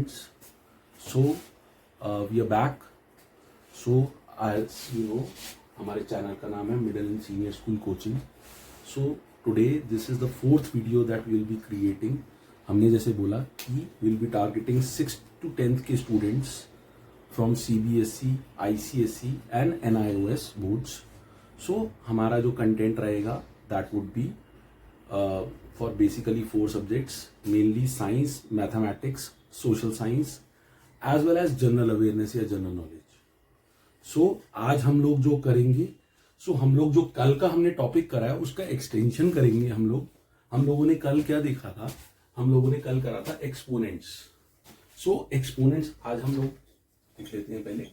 students. So we are back. So as you know, हमारे channel का नाम है middle and senior school coaching. So today this is the fourth video that will be creating. हमने जैसे बोला कि will be targeting 6th to 10th के students from CBSE, ICSE and NIOS boards. So हमारा जो कंटेंट रहेगा that would be for basically 4 subjects, mainly science, mathematics, social science as well as general awareness या general knowledge. So आज हम लोग जो करेंगे, हम लोग जो कल का हमने टॉपिक करा है उसका एक्सटेंशन करेंगे. हम लोगों ने कल क्या देखा था? हम लोगों ने कल करा था एक्सपोनेंट्स. सो एक्सपोनेंट्स आज हम लोग देख लेते हैं. पहले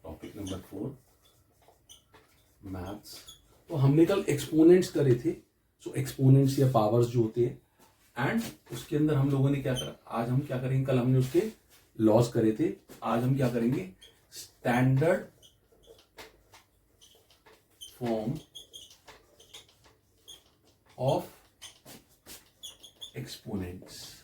टॉपिक नंबर 4 मैथ्स. तो हमने कल एक्सपोनेंट्स करे थे. सो एक्सपोनेंट्स या पावर्स जो होते हैं, एंड उसके अंदर हम लोगों ने क्या करा, आज हम क्या करेंगे, कल हमने उसके लॉस करे थे, आज हम क्या करेंगे, स्टैंडर्ड फॉर्म ऑफ एक्सपोनेंट्स.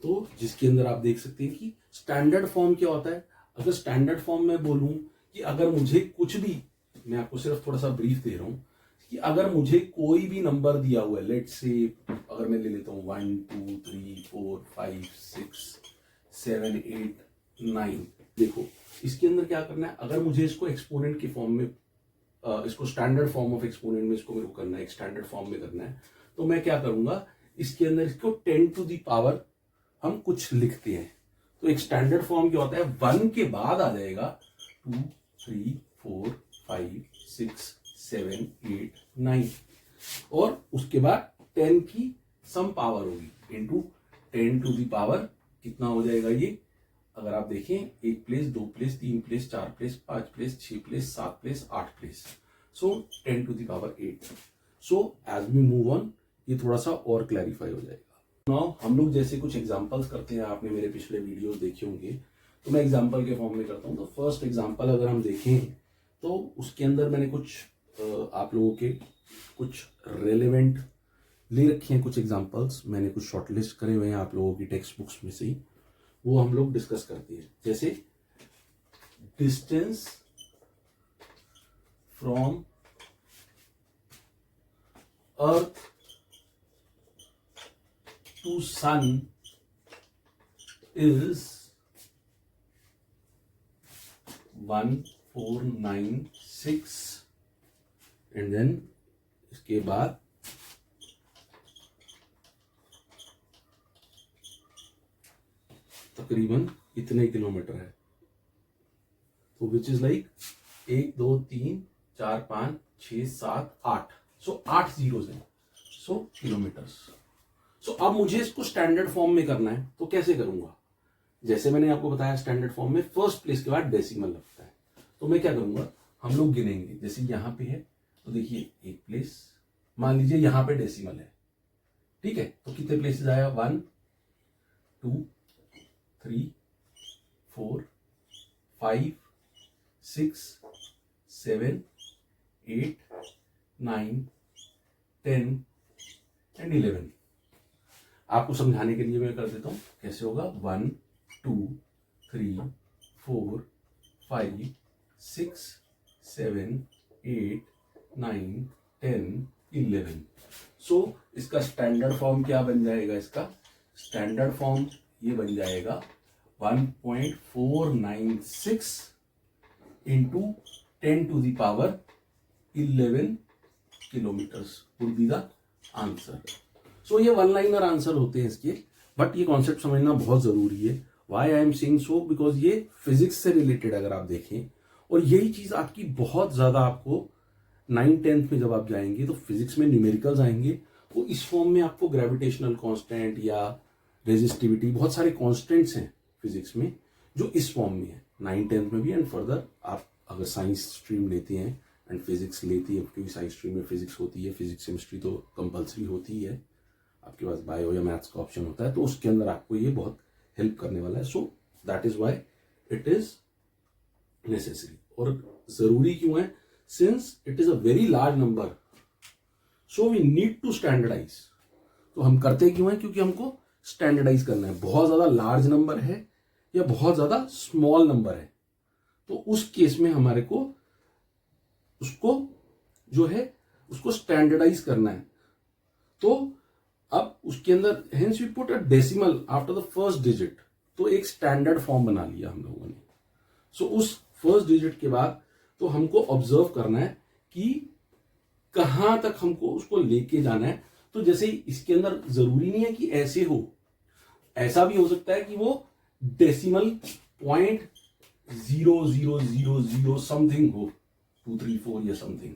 तो जिसके अंदर आप देख सकते हैं कि स्टैंडर्ड फॉर्म क्या होता है. अगर स्टैंडर्ड फॉर्म में बोलूं कि अगर मुझे कुछ भी, मैं आपको सिर्फ थोड़ा सा ब्रीफ दे रहा हूं कि अगर मुझे कोई भी नंबर दिया हुआ है, लेट्स से अगर मैं ले लेता हूं 1 2 3 4 5 6 7 8 9. देखो इसके अंदर क्या करना है, अगर मुझे इसको एक्सपोनेंट के फॉर्म में, इसको स्टैंडर्ड फॉर्म ऑफ एक्सपोनेंट में इसको मेरे को करना है, एक स्टैंडर्ड फॉर्म में करना है, तो मैं क्या करूंगा, इसके अंदर इसको 10 to the पावर हम कुछ लिखते हैं. तो एक स्टैंडर्ड फॉर्म क्या होता है, 1 के बाद आ जाएगा 2 3 4 5 6 7 8 9, और उसके बाद 10 की सम पावर होगी इनटू 10 to the पावर कितना हो जाएगा ये, अगर आप देखें 1 place 2 place 3 place 4 place 5 place 6 place 7 place 8 place. So 10 to the power 8. So as we move on ये थोड़ा सा और क्लैरिफाई हो जाएगा. नाउ हम लोग जैसे कुछ एग्जांपल्स करते हैं, आपने मेरे पिछले वीडियोस देखे होंगे, तो मैं एग्जांपल के फॉर्म में करता हूं. तो फर्स्ट एग्जांपल अगर हम देखें तो उसके अंदर मैंने कुछ आप लोगों के कुछ रेलेवेंट ले रखे हैं, कुछ एग्जांपल्स मैंने कुछ शॉर्टलिस्ट करे हुए हैं आप लोगों की टेक्स्ट बुक्स में से ही, वो हम लोग डिस्कस करते हैं. जैसे distance from earth to sun is 1496, and then इसके बाद तकरीबन इतने किलोमीटर है. तो which is like 1 2 3 4 5 6 7 8. So 8 zeros हैं. सो किलोमीटर्स. सो अब मुझे इसको स्टैंडर्ड फॉर्म में करना है, तो कैसे करूंगा, जैसे मैंने आपको बताया स्टैंडर्ड फॉर्म में फर्स्ट प्लेस के बाद डेसिमल लगता है. तो मैं क्या करूंगा, हम लोग गिनेंगे. जैसे यहां पे है तो देखिए एक प्लेस, मान लीजिए यहां पे डेसिमल है, ठीक है, तो कितने प्लेसेस आया, 1 2 3 4 5 6 7 8 9 10 एंड 11. आपको समझाने के लिए मैं कर देता हूं कैसे होगा. 1 2 3 4 5 6 7 8 9 10 11. सो इसका स्टैंडर्ड फॉर्म क्या बन जाएगा, इसका स्टैंडर्ड फॉर्म ये बन जाएगा 1.496 into 10 to the power 11 kilometres would be the answer. So ये वन लाइनर आंसर होते हैं इसके, बट ये कॉन्सेप्ट समझना बहुत जरूरी है. Why I am saying so, because ये फिजिक्स से रिलेटेड अगर आप देखें, और यही चीज आपकी बहुत ज्यादा आपको 9th-10th में जब आप जाएंगे तो फिजिक्स में न्यूमेरिकल्स आएंगे, तो इस फॉर्म में आपको ग्रेविटेशनल कांस्टेंट या रेजिस्टिविटी, बहुत सारे कांस्टेंट्स हैं फिजिक्स में जो इस फॉर्म में है 9th-10th में भी. एंड फर्दर आप अगर साइंस स्ट्रीम लेते हैं एंड फिजिक्स लेती है, क्योंकि साइंस स्ट्रीम में फिजिक्स होती है, फिजिक्स केमिस्ट्री तो कंपल्सरी होती ही है, आपके पास बायो या मैथ्स का ऑप्शन होता है, तो उसके अंदर आपको ये बहुत हेल्प करने वाला है. So that is why it is necessary. और जरूरी क्यों है, since it is a very large number, so we need to standardize. तो हम करते क्यों हैं? क्योंकि हमको स्टैंडर्डाइज करना है। बहुत ज्यादा लार्ज नंबर है या बहुत ज्यादा स्मॉल नंबर है, तो उस केस में हमारे को उसको जो है उसको स्टैंडर्डाइज करना है। तो अब उसके अंदर hence we put a decimal after the first digit, तो एक स्टैंडर्ड फॉर्म बना लिया हम लोगों ने। सो उस फर्स्ट डिजिट के बाद तो हमको ऑब्जर्व करना है कि कहां तक हमको उसको लेके जाना है। तो जैसे इसके अंदर जरूरी नहीं है कि ऐसे हो, ऐसा भी हो सकता है कि वो डेसिमल पॉइंट 0.0000 समथिंग हो, 234 या समथिंग।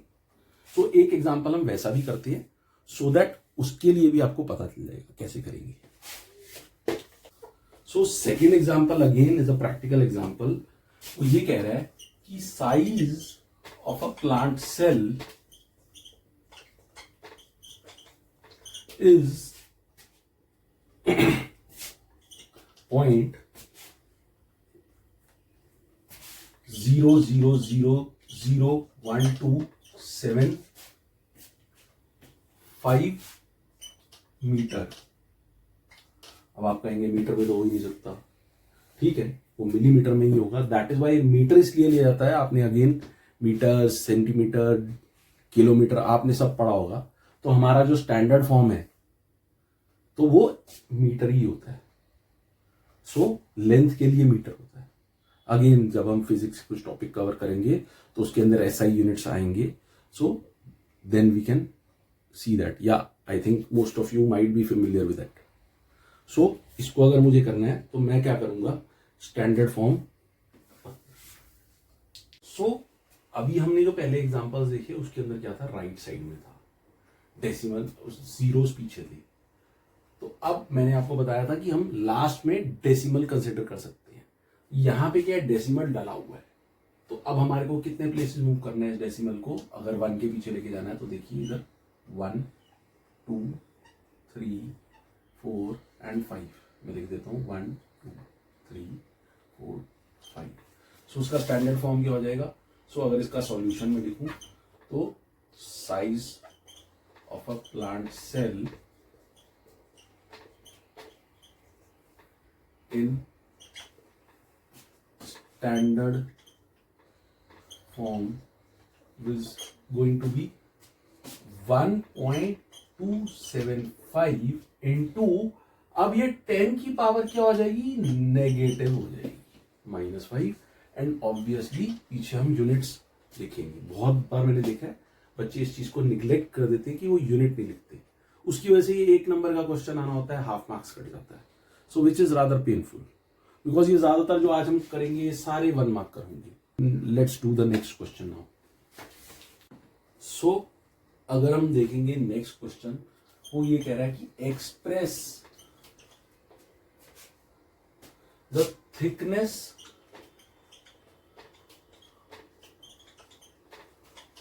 तो एक एग्जांपल हम वैसा भी करते हैं, सो दैट उसके लिए भी आपको पता चल जाएगा कैसे करेंगे। So second example again is a practical example. वो ये कह रहा है कि size of a plant cell is 0.000127 metre. अब आप कहेंगे मीटर में तो हो ही नहीं सकता, ठीक है, वो मिलीमीटर में ही होगा। दैट इज वाई मीटर इसलिए लिया जाता है, आपने अगेन मीटर, सेंटीमीटर, किलोमीटर आपने सब पढ़ा होगा। तो हमारा जो स्टैंडर्ड फॉर्म है तो वो मीटर ही होता है। सो लेंथ के लिए मीटर होता है। अगेन जब हम फिजिक्स कुछ टॉपिक कवर करेंगे तो उसके अंदर एसआई यूनिट्स आएंगे, so then we can see that, या I think most of you might be familiar with that. So इसको अगर मुझे करना है तो मैं क्या करूंगा, स्टैंडर्ड फॉर्म। सो अभी हमने जो पहले एग्जांपल्स देखे उसके अंदर क्या था, राइट साइड में था, डेसिमल जीरोस पीछे थे। तो अब मैंने आपको बताया था कि हम लास्ट में डेसिमल कंसिडर कर सकते हैं। यहां पे क्या है, डेसिमल डाला हुआ है। तो अब हमारे को कितने प्लेसेस मूव करना है इस डेसिमल को, अगर 1 के पीछे लेके जाना है तो देखिए इधर 1 2 3 4 एंड 5 मैं लिख देता हूं, 1 2 3 4 5। सो उसका स्टैंडर्ड फॉर्म क्या हो जाएगा। सो अगर इसका सॉल्यूशन में लिखूं तो size of a plant cell in standard form is going to be 1.275 into, अब ये 10 की पावर क्या हो जाएगी, नेगेटिव हो जाएगी, -5। एंड ऑब्वियसली पीछे हम यूनिट्स लिखेंगे। बहुत बार मैंने देखा है बच्चे इस चीज को निग्लेक्ट कर देते हैं कि वो यूनिट नहीं लिखते, उसकी वजह से ये 1 नंबर का क्वेश्चन आना होता है, हाफ मार्क्स कट जाता है। So which is rather painful, because ये ज्यादातर जो आज हम करेंगे ये सारे 1 मार्क कर होंगे। Let's do the next question now. So अगर हम देखेंगे नेक्स्ट क्वेश्चन, वो ये कह रहा है कि express the thickness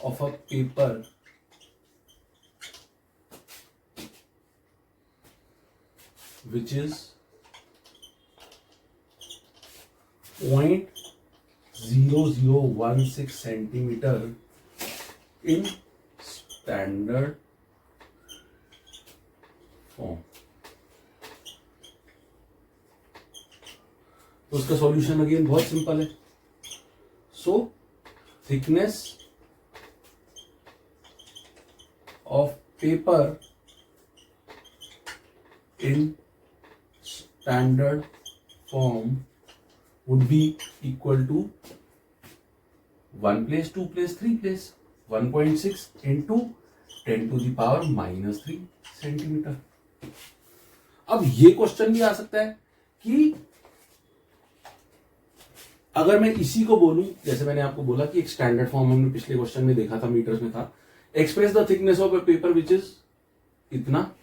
of a paper which is 0.0016 centimeter in standard form। तो उसका सॉल्यूशन अगेन बहुत सिंपल है। So thickness of paper in standard form would be equal to 1 place, 2 place, 3 place, 1.6 into 10 to the power -3 centimetre. अब ये question भी आ सकता है कि अगर मैं इसी को बोलूं, जैसे मैंने आपको बोला कि एक स्टैंडर्ड फॉर्म हमने पिछले क्वेश्चन में देखा था, मीटर्स में था, express the thickness of a paper which is इतना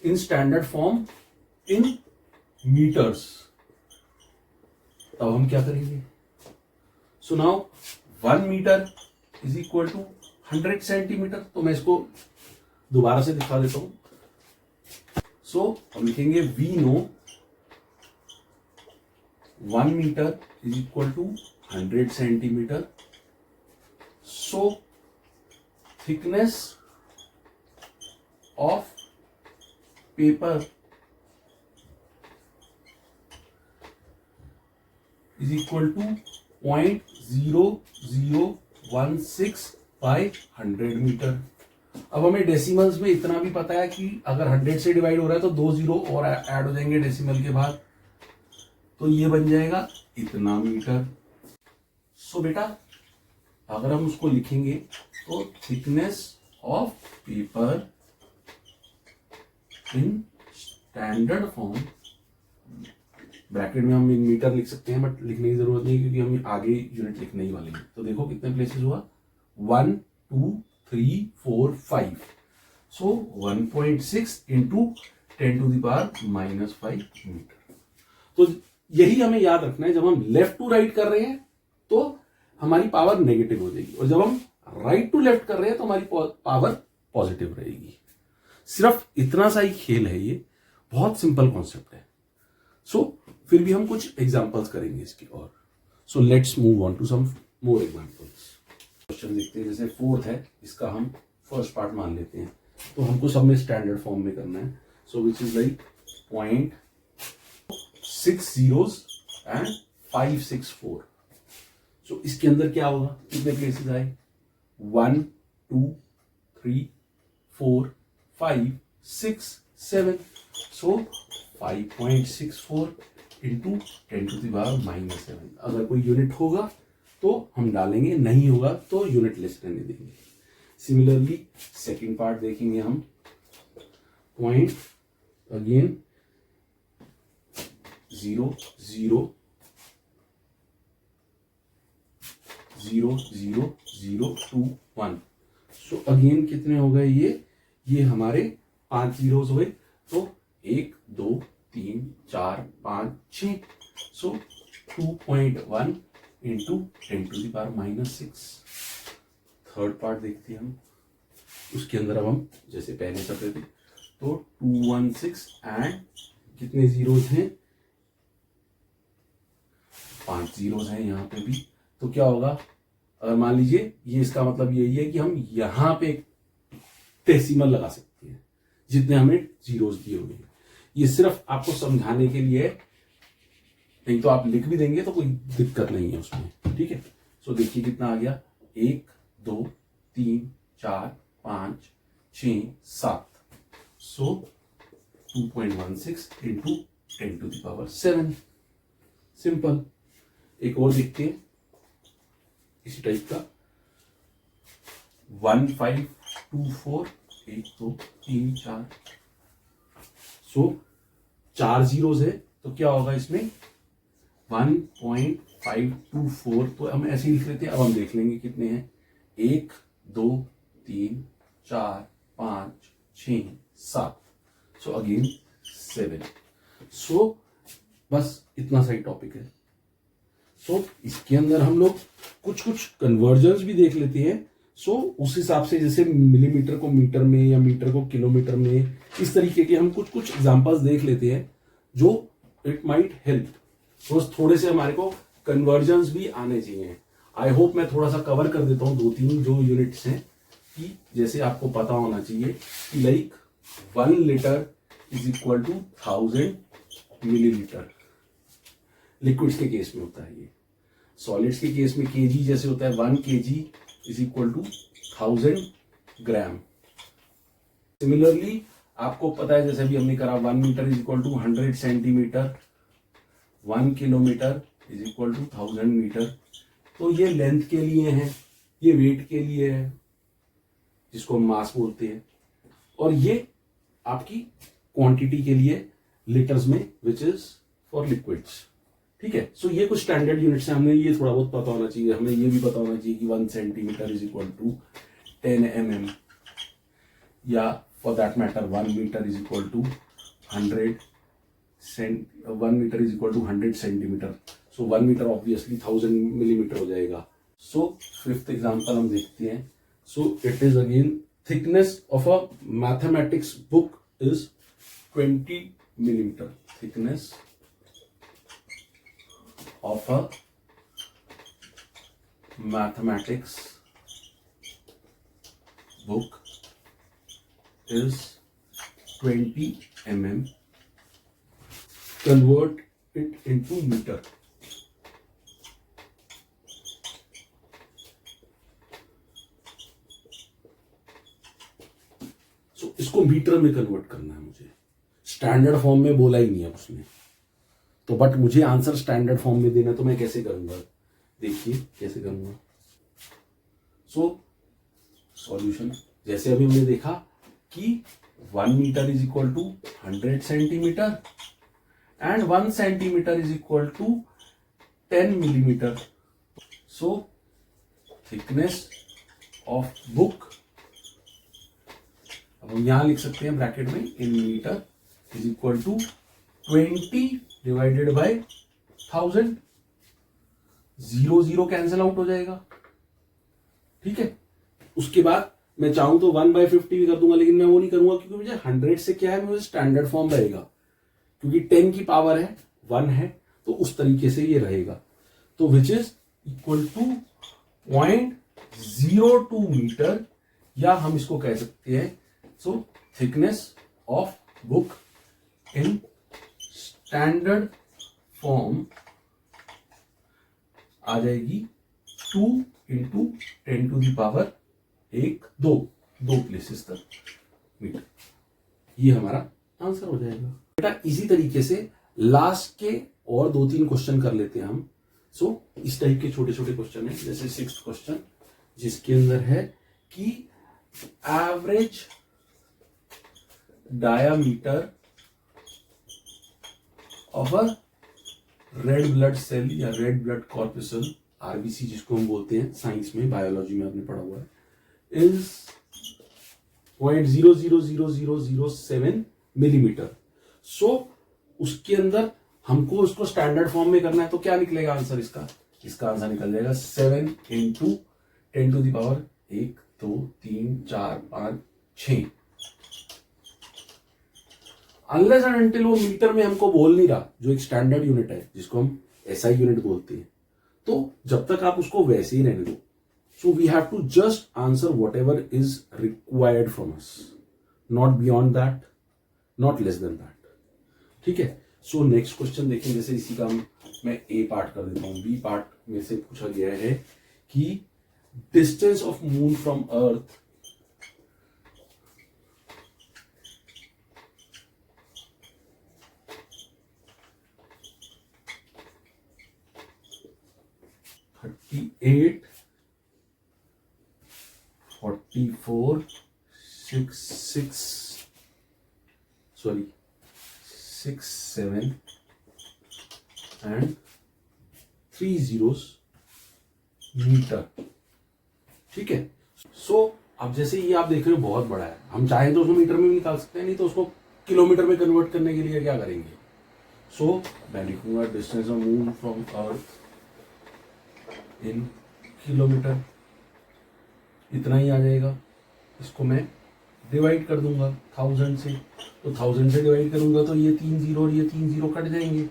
in standard form in metres, तब हम क्या करेंगे। So now 1 metre is equal to 100 centimetre. तो मैं इसको दोबारा से दिखा देता हूं। सो हम लिखेंगे we know 1 metre is equal to 100 centimetre. So thickness of paper is equal to 0.0016 by 100 metre. अब हमें डेसिमल्स में इतना भी पता है कि अगर 100 से डिवाइड हो रहा है तो 2 जीरो और ऐड हो जाएंगे डेसिमल के बाद, तो ये बन जाएगा इतना मीटर। सो बेटा अगर हम उसको लिखेंगे तो thickness of paper in standard form, bracket में हम इन मीटर लिख सकते हैं बट लिखने की जरूरत नहीं क्योंकि हम आगे यूनिट लिखने ही वाले हैं। तो देखो कितने प्लेसेस हुआ, 1 2 3 4 5, सो 1.6 इंटू 10⁻⁻5 मीटर। तो यही हमें याद रखना है, जब हम लेफ्ट टू राइट कर रहे हैं तो हमारी पावर नेगेटिव हो जाएगी और जब हम राइट टू लेफ्ट कर रहे हैं तो हमारी पावर पॉजिटिव रहेगी। सिर्फ इतना सा ही खेल है, ये बहुत सिंपल कॉन्सेप्ट है। सो फिर भी हम कुछ एग्जांपल्स करेंगे इसके और। So let's move on to some more examples. Question देखते हैं, जैसे फोर्थ है, इसका हम फर्स्ट पार्ट मान लेते हैं, तो हमको सब में स्टैंडर्ड फॉर्म में करना है। So which is like 0.6 zeros and 564। So इसके अंदर क्या होगा, कितने प्लेसेस आए, 1 2 3 4 5 6 7। सो 5.64 इंटू 10⁻⁻7। अगर कोई यूनिट होगा तो हम डालेंगे, नहीं होगा तो यूनिट लेस रहने देंगे। सिमिलरली सेकंड पार्ट देखेंगे हम, पॉइंट अगेन 0 0 0 0 0 2 1। सो अगेन कितने हो गए, ये हमारे 5 जीरोस हुए, तो 1 2 3 4 5 6। सो 2.1 इंटू 10⁻⁻6। थर्ड पार्ट देखते हैं हम, उसके अंदर अब हम जैसे पहले कर रहे थे, तो 216 एंड कितने जीरोस हैं, 5 जीरोस हैं यहाँ पे भी। तो क्या होगा, अगर मान लीजिए ये, इसका मतलब यही है कि हम यहां पे डेसिमल लगा सकते हैं जितने हमें जीरोस दिए हुए हैं। ये सिर्फ आपको समझाने के लिए है, नहीं तो आप लिख भी देंगे तो कोई दिक्कत नहीं है उसमें, ठीक है। सो देखिए कितना आ गया, 1 2 3 4 5 6 7। सो 2.16 इंटू 10⁻⁷। सिंपल। एक और देखते हैं इसी टाइप का, 1524 1 2 3 4। सो 4 जीरोस है तो क्या होगा इसमें, 1.524। तो हम ऐसे ही लिख लेते हैं। अब हम देख लेंगे कितने हैं, 1 2 3 4 5 6 7। So again 7। सो बस इतना सा ही टॉपिक है। सो इसके अंदर हम लोग कुछ कन्वर्जन्स भी देख लेते हैं। सो उस हिसाब से, जैसे मिलीमीटर को मीटर में या मीटर को किलोमीटर में, इस तरीके के हम कुछ एग्जांपल्स देख लेते हैं जो इट माइट हेल्प। तो थोड़े से हमारे को कन्वर्जन्स भी आने चाहिए। आई होप मैं थोड़ा सा कवर कर देता हूँ 2-3 जो यूनिट्स हैं, कि जैसे आपको पता होना चाहिए कि like 1 litre is equal to 1000 millilitre. Liquids के केस में होता है ये। सॉलिड्स के केस में केजी जैसे होता है, 1 kg is equal to 1000 gram. Similarly आपको पता है, जैसे भी हमने करा, 1 metre is equal to 100 centimetre, 1 kilometre is equal to 1000 metre. तो ये लेंथ के लिए है, ये वेट के लिए है जिसको हम मास बोलते हैं, और ये आपकी क्वांटिटी के लिए लीटर्स में, विच इज फॉर लिक्विड्स, ठीक है। सो ये कुछ स्टैंडर्ड यूनिट्स हैं, हमें ये थोड़ा बहुत पता होना चाहिए। हमें ये भी पता होना चाहिए कि 1 centimetre is equal to 10 mm, या for that matter 1 metre is equal to 1 metre is equal to 100 centimetre. So 1 metre obviously 1000 millimetre हो जाएगा। सो फिफ्थ एग्जांपल हम देखते हैं। So it is again, thickness of a mathematics book is 20 millimeter. Thickness of a mathematics book is 20 mm, convert it into meter. सो इसको metre में convert करना है मुझे, स्टैंडर्ड फॉर्म में बोला ही नहीं है उसने, तो बट मुझे आंसर स्टैंडर्ड फॉर्म में देना है, तो मैं कैसे करूंगा, देखिए कैसे करूंगा। सो सॉल्यूशन, जैसे अभी हमने देखा कि 1 metre is equal to 100 centimetre and 1 centimetre is equal to 10 millimetre. So thickness of book, अब हम यहां लिख सकते हैं ब्रैकेट में in metre is equal to 20 divided by 1000, 0 0 cancel out हो जाएगा, ठीक है। उसके बाद मैं चाहूं तो 1/50 भी कर दूंगा, लेकिन मैं वो नहीं करूंगा क्योंकि मुझे 100 से क्या है, मुझे स्टैंडर्ड फॉर्म रहेगा, क्योंकि 10 की पावर है 1 है, तो उस तरीके से ये रहेगा। तो which is equal to 0.02 metre, या हम इसको कह सकते हैं so thickness of book in standard form आ जाएगी 2 into 10 to the power 1 2 places तक मीटर। ये हमारा आंसर हो जाएगा बेटा। इसी तरीके से लास्ट के और 2-3 क्वेश्चन कर लेते हैं हम। सो इस टाइप के छोटे छोटे क्वेश्चन है, जैसे 6th क्वेश्चन जिसके अंदर है कि average diameter of a red blood cell या रेड ब्लड कॉर्पसल, आरबीसी जिसको हम बोलते हैं, साइंस में बायोलॉजी में आपने पढ़ा हुआ है, इज 0.000007 मिलीमीटर। सो उसके अंदर हमको उसको स्टैंडर्ड फॉर्म में करना है, तो क्या निकलेगा आंसर इसका? इसका आंसर निकल जाएगा 7 into 10 to the power 1 2 3 4 5 6। Unless and until वो मीटर में हमको बोल नहीं रहा, जो एक स्टैंडर्ड यूनिट है जिसको हम एसआई यूनिट बोलते हैं, तो जब तक आप उसको वैसे ही रहने दो। So we have to just answer whatever is required from us, not beyond that, not less than that, ठीक है। सो नेक्स्ट क्वेश्चन देखें, जैसे इसी का मैं ए पार्ट कर देता हूं। बी पार्ट में से पूछा गया है कि distance of moon from earth (38, 44, 6 7 and 3 zeros metre, ठीक है। सो अब जैसे ये आप देख रहे हो बहुत बड़ा है, हम चाहें तो उसको मीटर में भी निकाल सकते हैं, नहीं तो उसको किलोमीटर में कन्वर्ट करने के लिए क्या करेंगे? सो मैं लिखूंगा distance of moon from earth in kilometre, इतना ही आ जाएगा। इसको मैं डिवाइड कर दूंगा 1000 से, तो 1000 से डिवाइड करूंगा तो ये 3 0 और ये 3 0 कट जाएंगे।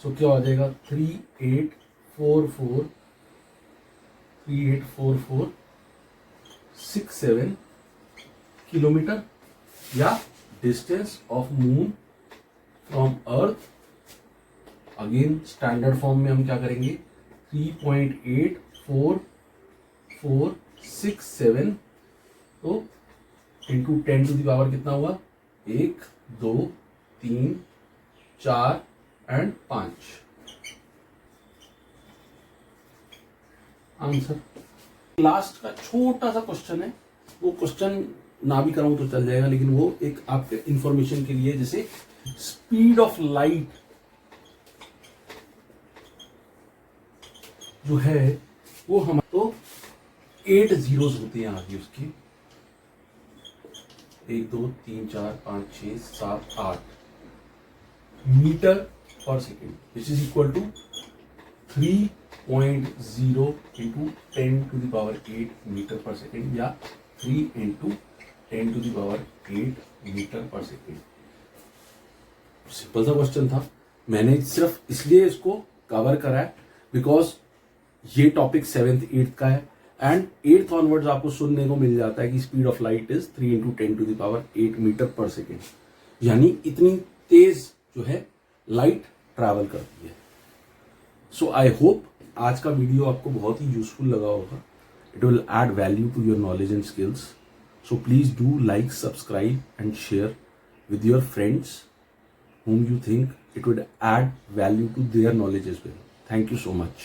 सो क्या हो जाएगा 384467 किलोमीटर, या distance of moon from earth. Again standard form में हम क्या करेंगे, 3.8447, तो इंटू 10 टू दी पावर कितना हुआ, 1 2 3 4 एंड 5 आंसर। लास्ट का छोटा सा क्वेश्चन है, वो क्वेश्चन ना भी कराऊं तो चल जाएगा, लेकिन वो एक आपके इंफॉर्मेशन के लिए, जैसे स्पीड ऑफ लाइट जो है वो हम तो 8 zeros होते हैं आगे उसके, 1 2 3 4 5 6 7 8 metre per second, which is equal to 3.0 into 10 to the power 8 metre per second, या 3 into 10 to the power 8 metre per second. Simple सा क्वेश्चन था, मैंने सिर्फ इसलिए इसको कवर करा है बिकॉज ये टॉपिक 7th 8th का है। एंड 8th ऑनवर्ड्स आपको सुनने को मिल जाता है कि speed of light is 3 × 10⁸ metre per second, यानी इतनी तेज जो है लाइट ट्रैवल करती है। सो आई होप आज का वीडियो आपको बहुत ही यूजफुल लगा होगा। It will add value to your knowledge and skills. So please do like, subscribe and share with your friends whom you think it would add value to their knowledge as well. Thank you so much.